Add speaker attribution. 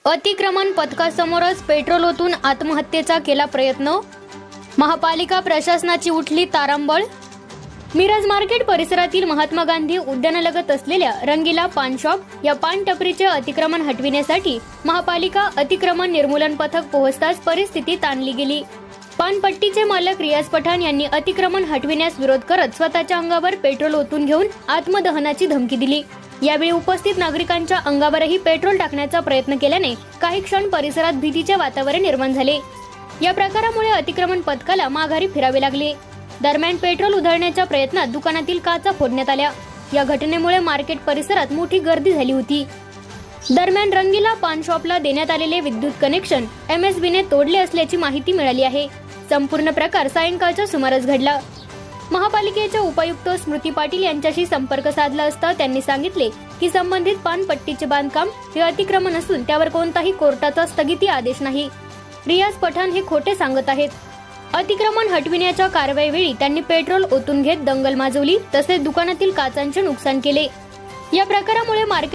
Speaker 1: अतिक्रमण पथकासमोरच पेट्रोल ओतून आत्महत्येचा केला प्रयत्न। महापालिका प्रशासनाची उठली तारांबळ। मिरज मार्केट परिसरातील महात्मा गांधी उद्यानालगत असलेल्या रंगीला पान शॉप या पान टपरीचे अतिक्रमण हटविण्यासाठी महापालिका अतिक्रमण निर्मूलन पथक पोहोचताच परिस्थिती ताणली गेली। पानपट्टीचे मालक रियाज पठाण यांनी अतिक्रमण हटविण्यास विरोध करत स्वतःच्या अंगावर पेट्रोल ओतून घेऊन आत्मदहनाची धमकी दिली। यावेळी उपस्थित नागरिकांच्या अंगावरही पेट्रोल टाकण्याचा प्रयत्न केल्याने काही क्षण परिसरात भीतीचे वातावरण निर्माण झाले। या प्रकारामुळे अतिक्रमण पथकाला माघारी फिरावे लागले। दरम्यान पेट्रोल उधळण्याच्या प्रयत्नात दुकानातील काचा फोडण्यात आल्या। या घटनेमुळे मार्केट परिसरात मोठी गर्दी झाली होती। दरम्यान रंगीला पान शॉपला देण्यात आलेले विद्युत कनेक्शन MSBने तोडले असल्याची माहिती मिळाली आहे। संपूर्ण प्रकार सायंकाळच्या सुमारास घडला। महापालिकेच्या उपायुक्त स्मृती पाटील यांच्याशी संपर्क साधला असता त्यांनी सांगितले की संबंधित पानपट्टीचे बांधकाम हे अतिक्रमण असून त्यावर कोणताही कोर्टाचा स्थगिती आदेश नाही। रियाज पठाण हे खोटे सांगत आहेत। अतिक्रमण हटविण्याच्या कारवाईवेळी त्यांनी पेट्रोल ओतून घेत दंगल माजवली तसेच दुकानातील काचांचे नुकसान केले। या प्रकारामुळे मार्केट